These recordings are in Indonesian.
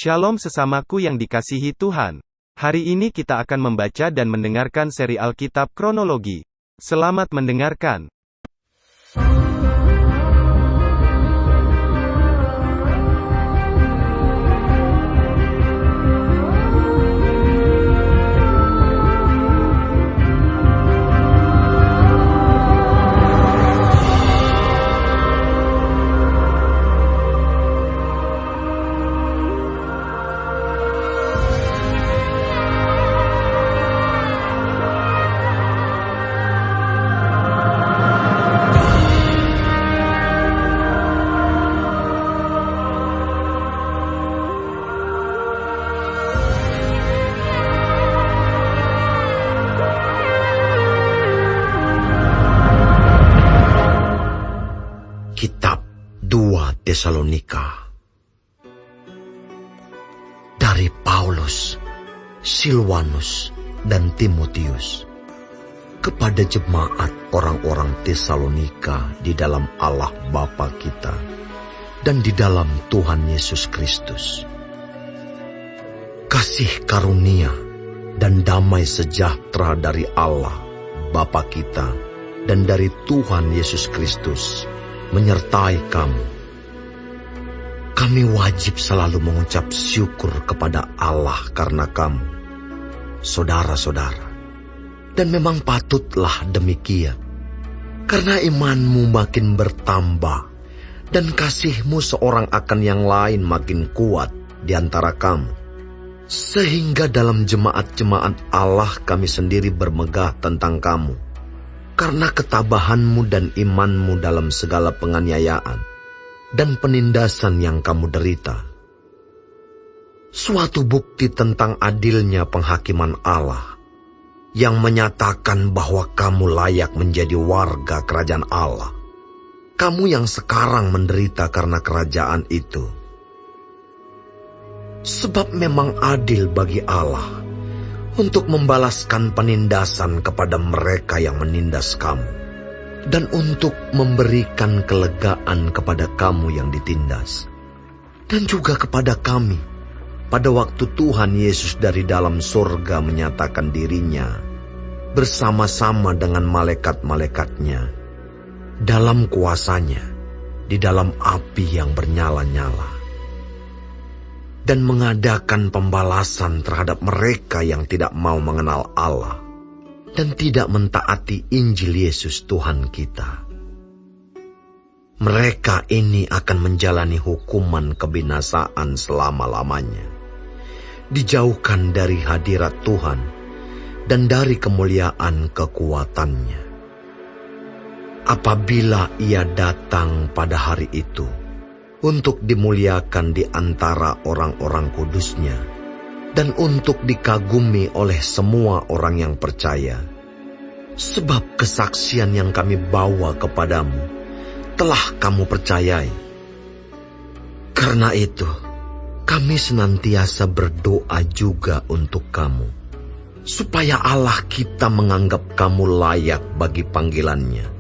Shalom sesamaku yang dikasihi Tuhan. Hari ini kita akan membaca dan mendengarkan seri Alkitab Kronologi. Selamat mendengarkan. Kitab 2 Tesalonika. Dari Paulus, Silwanus, dan Timotius, kepada jemaat orang-orang Tesalonika di dalam Allah Bapa kita, dan di dalam Tuhan Yesus Kristus. Kasih karunia dan damai sejahtera dari Allah Bapa kita, dan dari Tuhan Yesus Kristus menyertai kamu. Kami wajib selalu mengucap syukur kepada Allah karena kamu, saudara-saudara. Dan memang patutlah demikian, karena imanmu makin bertambah, dan kasihmu seorang akan yang lain makin kuat di antara kamu. Sehingga dalam jemaat-jemaat Allah kami sendiri bermegah tentang kamu, karena ketabahanmu dan imanmu dalam segala penganiayaan dan penindasan yang kamu derita. Suatu bukti tentang adilnya penghakiman Allah, yang menyatakan bahwa kamu layak menjadi warga kerajaan Allah. Kamu yang sekarang menderita karena kerajaan itu. Sebab memang adil bagi Allah untuk membalaskan penindasan kepada mereka yang menindas kamu, dan untuk memberikan kelegaan kepada kamu yang ditindas, dan juga kepada kami pada waktu Tuhan Yesus dari dalam surga menyatakan dirinya bersama-sama dengan malaikat-malaikatnya dalam kuasanya di dalam api yang bernyala-nyala, dan mengadakan pembalasan terhadap mereka yang tidak mau mengenal Allah dan tidak mentaati Injil Yesus Tuhan kita. Mereka ini akan menjalani hukuman kebinasaan selama-lamanya, dijauhkan dari hadirat Tuhan dan dari kemuliaan kekuatannya. Apabila Ia datang pada hari itu, untuk dimuliakan di antara orang-orang kudusnya, dan untuk dikagumi oleh semua orang yang percaya. Sebab kesaksian yang kami bawa kepadamu telah kamu percayai. Karena itu, kami senantiasa berdoa juga untuk kamu, supaya Allah kita menganggap kamu layak bagi panggilannya,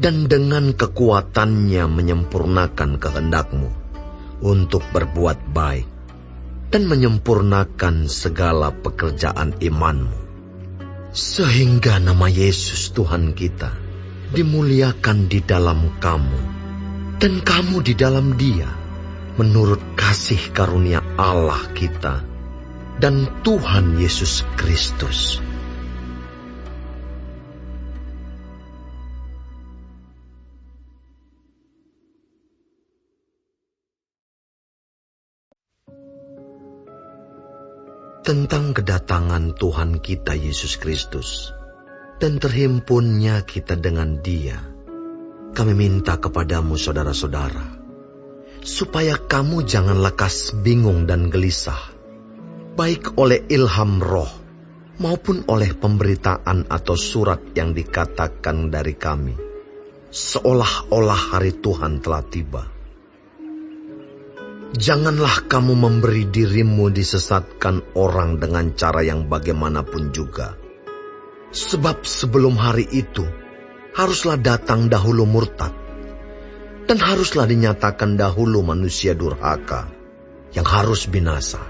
dan dengan kekuatannya menyempurnakan kehendakmu untuk berbuat baik, dan menyempurnakan segala pekerjaan imanmu, sehingga nama Yesus Tuhan kita dimuliakan di dalam kamu, dan kamu di dalam Dia, menurut kasih karunia Allah kita dan Tuhan Yesus Kristus. Tentang kedatangan Tuhan kita Yesus Kristus dan terhimpunnya kita dengan Dia, kami minta kepadamu saudara-saudara, supaya kamu jangan lekas bingung dan gelisah, baik oleh ilham roh maupun oleh pemberitaan atau surat yang dikatakan dari kami, seolah-olah hari Tuhan telah tiba. Janganlah kamu memberi dirimu disesatkan orang dengan cara yang bagaimanapun juga. Sebab sebelum hari itu, haruslah datang dahulu murtad, dan haruslah dinyatakan dahulu manusia durhaka, yang harus binasa,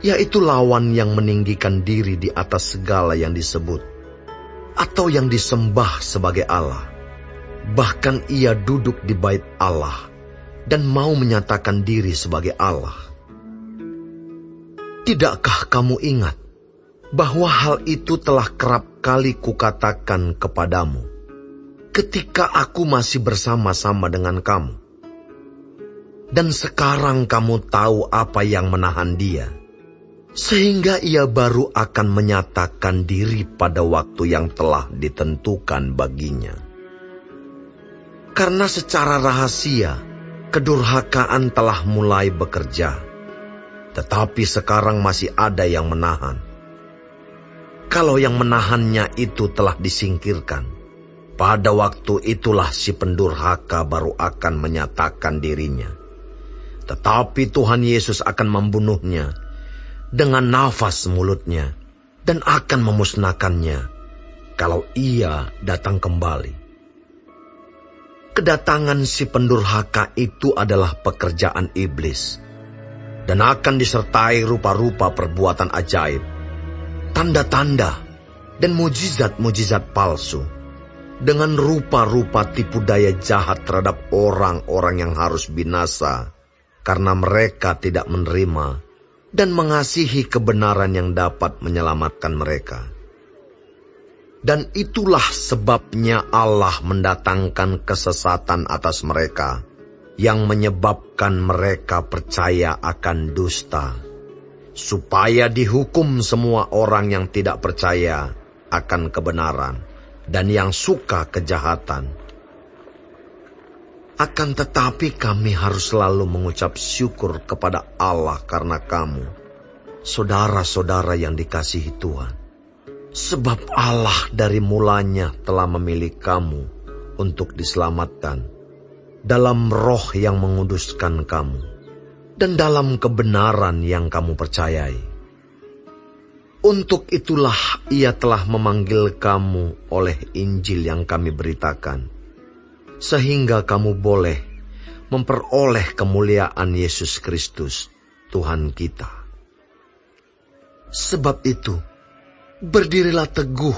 yaitu lawan yang meninggikan diri di atas segala yang disebut atau yang disembah sebagai Allah. Bahkan ia duduk di bait Allah dan mau menyatakan diri sebagai Allah. Tidakkah kamu ingat bahwa hal itu telah kerap kali kukatakan kepadamu ketika aku masih bersama-sama dengan kamu? Dan sekarang kamu tahu apa yang menahan dia, sehingga ia baru akan menyatakan diri pada waktu yang telah ditentukan baginya. Karena secara rahasia, kedurhakaan telah mulai bekerja, tetapi sekarang masih ada yang menahan. Kalau yang menahannya itu telah disingkirkan, pada waktu itulah si pendurhaka baru akan menyatakan dirinya. Tetapi Tuhan Yesus akan membunuhnya dengan nafas mulutnya dan akan memusnahkannya kalau ia datang kembali. Kedatangan si pendurhaka itu adalah pekerjaan iblis dan akan disertai rupa-rupa perbuatan ajaib, tanda-tanda, dan mujizat-mujizat palsu, dengan rupa-rupa tipu daya jahat terhadap orang-orang yang harus binasa, karena mereka tidak menerima dan mengasihi kebenaran yang dapat menyelamatkan mereka. Dan itulah sebabnya Allah mendatangkan kesesatan atas mereka, yang menyebabkan mereka percaya akan dusta, supaya dihukum semua orang yang tidak percaya akan kebenaran dan yang suka kejahatan. Akan tetapi kami harus selalu mengucap syukur kepada Allah karena kamu, saudara-saudara yang dikasihi Tuhan. Sebab Allah dari mulanya telah memilih kamu untuk diselamatkan dalam roh yang menguduskan kamu dan dalam kebenaran yang kamu percayai. Untuk itulah Ia telah memanggil kamu oleh Injil yang kami beritakan, sehingga kamu boleh memperoleh kemuliaan Yesus Kristus, Tuhan kita. Sebab itu, berdirilah teguh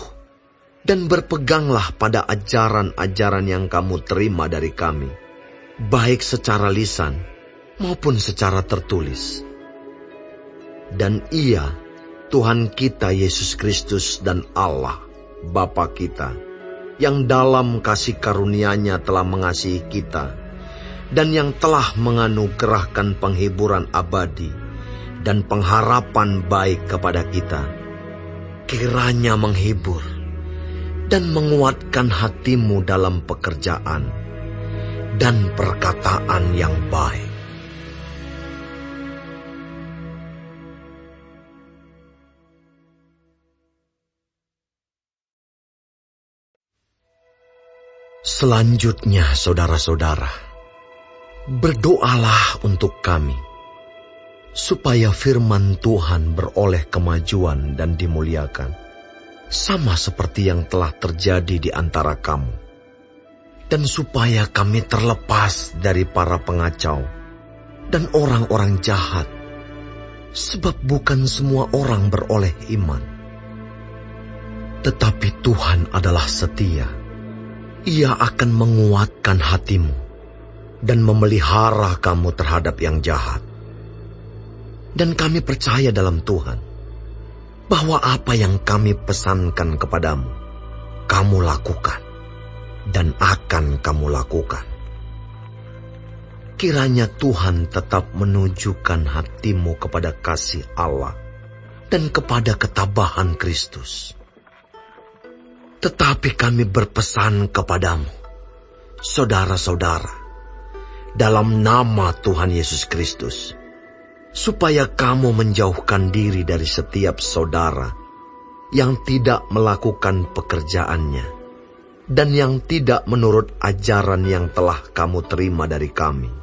dan berpeganglah pada ajaran-ajaran yang kamu terima dari kami, baik secara lisan maupun secara tertulis. Dan Ia, Tuhan kita Yesus Kristus dan Allah, Bapa kita, yang dalam kasih karunia-Nya telah mengasihi kita, dan yang telah menganugerahkan penghiburan abadi dan pengharapan baik kepada kita, kiranya menghibur dan menguatkan hatimu dalam pekerjaan dan perkataan yang baik. Selanjutnya, saudara-saudara, berdoalah untuk kami, supaya firman Tuhan beroleh kemajuan dan dimuliakan, sama seperti yang telah terjadi di antara kamu, dan supaya kami terlepas dari para pengacau dan orang-orang jahat, sebab bukan semua orang beroleh iman. Tetapi Tuhan adalah setia. Ia akan menguatkan hatimu dan memelihara kamu terhadap yang jahat. Dan kami percaya dalam Tuhan, bahwa apa yang kami pesankan kepadamu, kamu lakukan dan akan kamu lakukan. Kiranya Tuhan tetap menunjukkan hatimu kepada kasih Allah dan kepada ketabahan Kristus. Tetapi kami berpesan kepadamu, saudara-saudara, dalam nama Tuhan Yesus Kristus, supaya kamu menjauhkan diri dari setiap saudara yang tidak melakukan pekerjaannya dan yang tidak menurut ajaran yang telah kamu terima dari kami.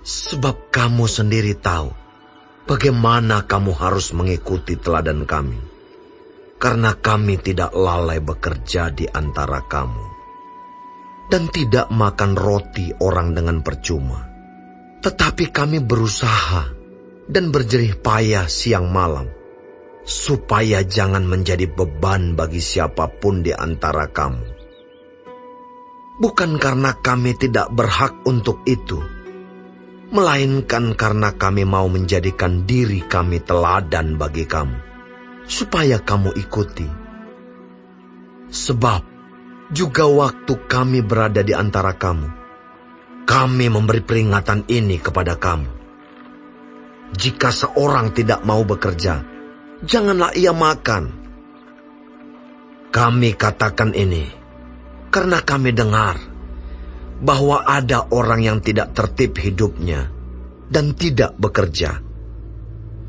Sebab kamu sendiri tahu bagaimana kamu harus mengikuti teladan kami. Karena kami tidak lalai bekerja di antara kamu, dan tidak makan roti orang dengan percuma, Tetapi kami berusaha dan berjerih payah siang malam, supaya jangan menjadi beban bagi siapapun di antara kamu. Bukan karena kami tidak berhak untuk itu, melainkan karena kami mau menjadikan diri kami teladan bagi kamu, supaya kamu ikuti. Sebab juga waktu kami berada di antara kamu, kami memberi peringatan ini kepada kamu. Jika seorang tidak mau bekerja, janganlah ia makan. Kami katakan ini karena kami dengar bahwa ada orang yang tidak tertib hidupnya dan tidak bekerja,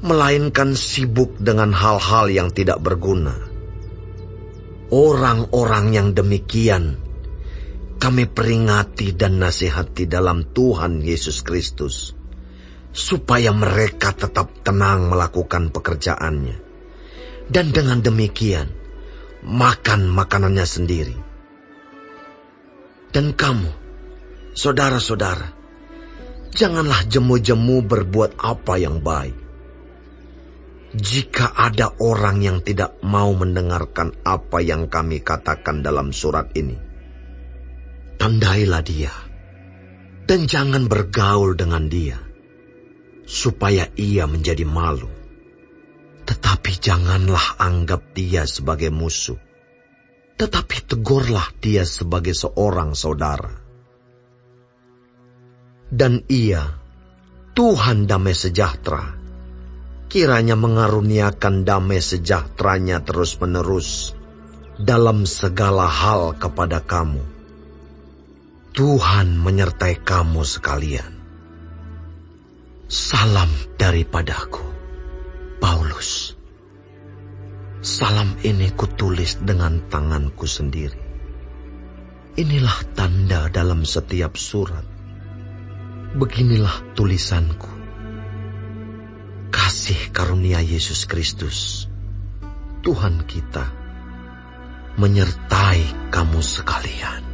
melainkan sibuk dengan hal-hal yang tidak berguna. Orang-orang yang demikian kami peringati dan nasihati dalam Tuhan Yesus Kristus, supaya mereka tetap tenang melakukan pekerjaannya, dan dengan demikian makan makanannya sendiri. Dan kamu, saudara-saudara, janganlah jemu-jemu berbuat apa yang baik. Jika ada orang yang tidak mau mendengarkan apa yang kami katakan dalam surat ini, tandailah dia, dan jangan bergaul dengan dia, supaya ia menjadi malu. Tetapi janganlah anggap dia sebagai musuh, tetapi tegurlah dia sebagai seorang saudara. Dan ia, Tuhan damai sejahtera, kiranya mengaruniakan damai sejahteranya terus-menerus dalam segala hal kepada kamu. Tuhan menyertai kamu sekalian. Salam daripadaku, Paulus. Salam ini kutulis dengan tanganku sendiri. Inilah tanda dalam setiap surat. Beginilah tulisanku. Kasih karunia Yesus Kristus, Tuhan kita, menyertai kamu sekalian.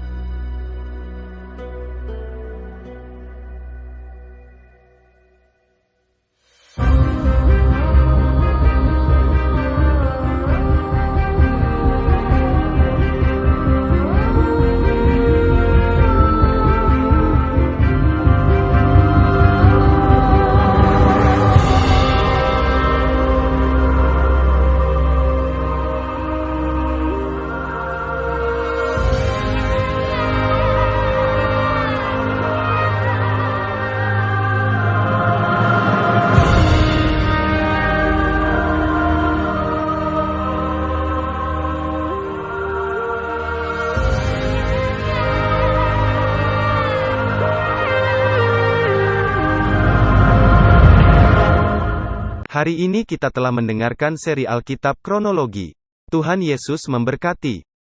Hari ini kita telah mendengarkan seri Alkitab Kronologi. Tuhan Yesus memberkati.